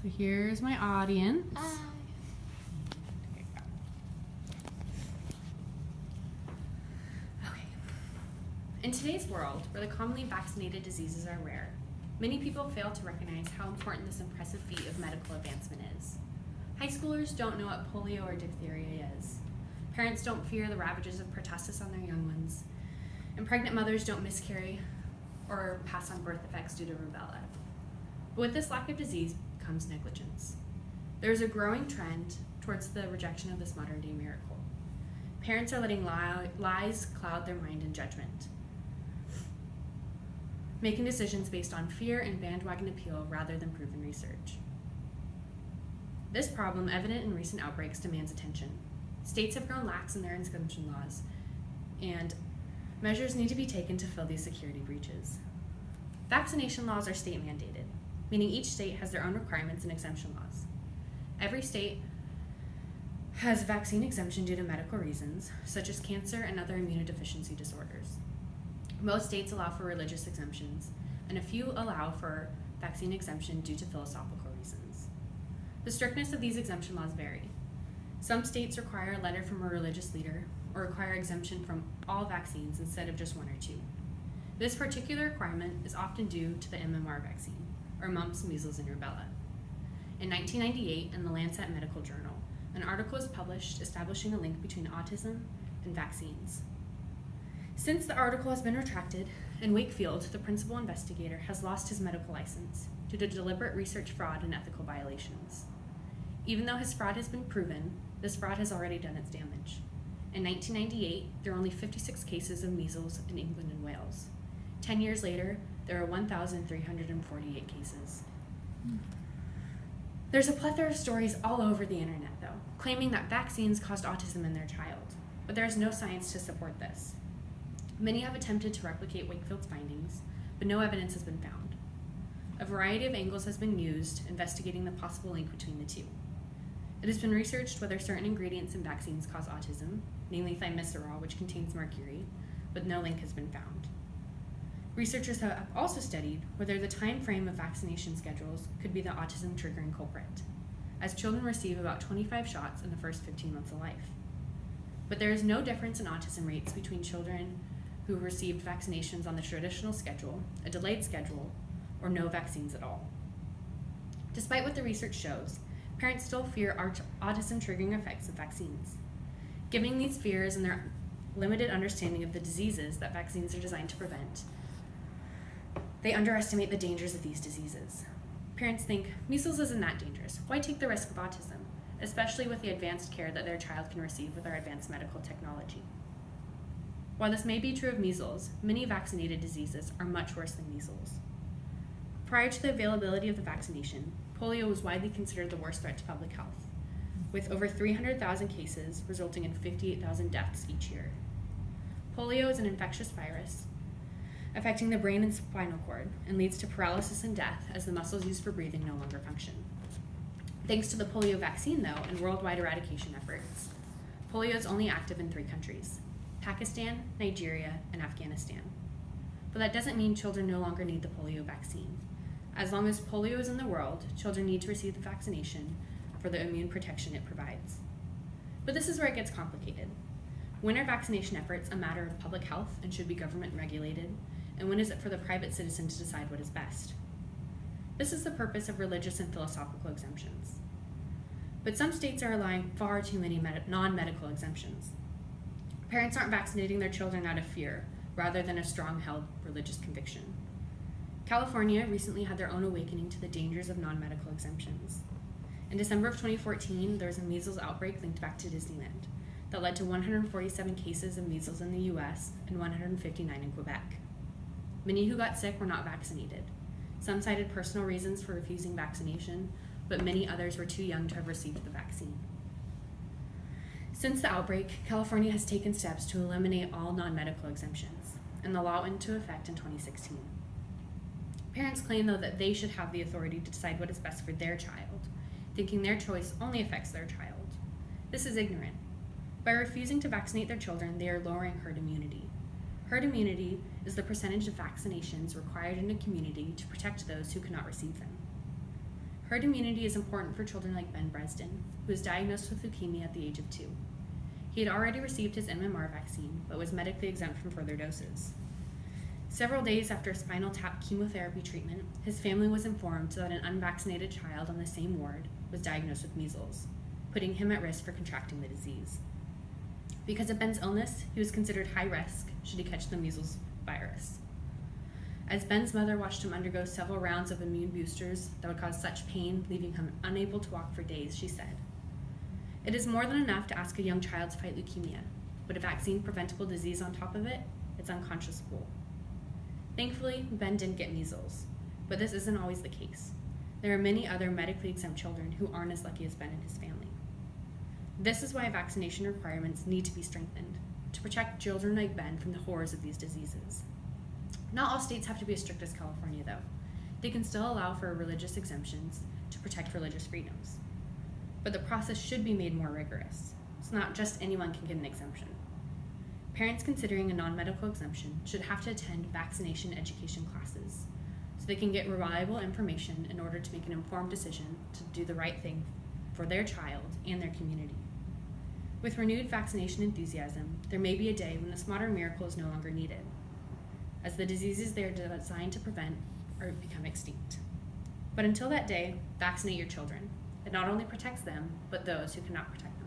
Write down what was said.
So here's my audience. Okay. In today's world, where the commonly vaccinated diseases are rare, many people fail to recognize how important this impressive feat of medical advancement is. High schoolers don't know what polio or diphtheria is. Parents don't fear the ravages of pertussis on their young ones. And pregnant mothers don't miscarry or pass on birth defects due to rubella. But with this lack of disease comes negligence. There is a growing trend towards the rejection of this modern-day miracle. Parents are letting lies cloud their mind and judgment, making decisions based on fear and bandwagon appeal rather than proven research. This problem, evident in recent outbreaks, demands attention. States have grown lax in their exemption laws, and measures need to be taken to fill these security breaches. Vaccination laws are state mandated, meaning each state has their own requirements and exemption laws. Every state has vaccine exemption due to medical reasons, such as cancer and other immunodeficiency disorders. Most states allow for religious exemptions, and a few allow for vaccine exemption due to philosophical reasons. The strictness of these exemption laws vary. Some states require a letter from a religious leader or require exemption from all vaccines instead of just one or two. This particular requirement is often due to the MMR vaccine, or mumps, measles, and rubella. In 1998, in the Lancet Medical Journal, an article was published establishing a link between autism and vaccines. Since the article has been retracted, in Wakefield, the principal investigator has lost his medical license due to deliberate research fraud and ethical violations. Even though his fraud has been proven, this fraud has already done its damage. In 1998, there were only 56 cases of measles in England and Wales. 10 years later, there are 1,348 cases. There's a plethora of stories all over the internet, though, claiming that vaccines caused autism in their child, but there is no science to support this. Many have attempted to replicate Wakefield's findings, but no evidence has been found. A variety of angles has been used investigating the possible link between the two. It has been researched whether certain ingredients in vaccines cause autism, namely thimerosal, which contains mercury, but no link has been found. Researchers have also studied whether the time frame of vaccination schedules could be the autism triggering culprit, as children receive about 25 shots in the first 15 months of life. But there is no difference in autism rates between children who received vaccinations on the traditional schedule, a delayed schedule, or no vaccines at all. Despite what the research shows, parents still fear autism triggering effects of vaccines. Given these fears and their limited understanding of the diseases that vaccines are designed to prevent, they underestimate the dangers of these diseases. Parents think, measles isn't that dangerous. Why take the risk of autism, especially with the advanced care that their child can receive with our advanced medical technology? While this may be true of measles, many vaccinated diseases are much worse than measles. Prior to the availability of the vaccination, polio was widely considered the worst threat to public health, with over 300,000 cases resulting in 58,000 deaths each year. Polio is an infectious virus affecting the brain and spinal cord and leads to paralysis and death as the muscles used for breathing no longer function. Thanks to the polio vaccine, though, and worldwide eradication efforts, polio is only active in 3 countries: Pakistan, Nigeria, and Afghanistan. But that doesn't mean children no longer need the polio vaccine. As long as polio is in the world, children need to receive the vaccination for the immune protection it provides. But this is where it gets complicated. When are vaccination efforts a matter of public health and should be government regulated? And when is it for the private citizen to decide what is best? This is the purpose of religious and philosophical exemptions. But some states are allowing far too many non-medical exemptions. Parents aren't vaccinating their children out of fear, rather than a strong-held religious conviction. California recently had their own awakening to the dangers of non-medical exemptions. In December of 2014, there was a measles outbreak linked back to Disneyland that led to 147 cases of measles in the US and 159 in Quebec. Many who got sick were not vaccinated. Some cited personal reasons for refusing vaccination, but many others were too young to have received the vaccine. Since the outbreak, California has taken steps to eliminate all non-medical exemptions, and the law went into effect in 2016. Parents claim, though, that they should have the authority to decide what is best for their child, thinking their choice only affects their child. This is ignorant. By refusing to vaccinate their children, they are lowering herd immunity. Herd immunity is the percentage of vaccinations required in a community to protect those who cannot receive them. Herd immunity is important for children like Ben Bresden, who was diagnosed with leukemia at the age of 2. He had already received his MMR vaccine, but was medically exempt from further doses. Several days after spinal tap chemotherapy treatment, his family was informed that an unvaccinated child on the same ward was diagnosed with measles, putting him at risk for contracting the disease. Because of Ben's illness, he was considered high risk should he catch the measles virus. As Ben's mother watched him undergo several rounds of immune boosters that would cause such pain, leaving him unable to walk for days, she said, "It is more than enough to ask a young child to fight leukemia, but a vaccine-preventable disease on top of it, it's unconscionable." Thankfully, Ben didn't get measles, but this isn't always the case. There are many other medically exempt children who aren't as lucky as Ben and his family. This is why vaccination requirements need to be strengthened, to protect children like Ben from the horrors of these diseases. Not all states have to be as strict as California, though. They can still allow for religious exemptions to protect religious freedoms. But the process should be made more rigorous. It's not just anyone can get an exemption. Parents considering a non-medical exemption should have to attend vaccination education classes so they can get reliable information in order to make an informed decision to do the right thing for their child and their community. With renewed vaccination enthusiasm, there may be a day when this modern miracle is no longer needed, as the diseases they are designed to prevent or become extinct. But until that day, vaccinate your children. It not only protects them, but those who cannot protect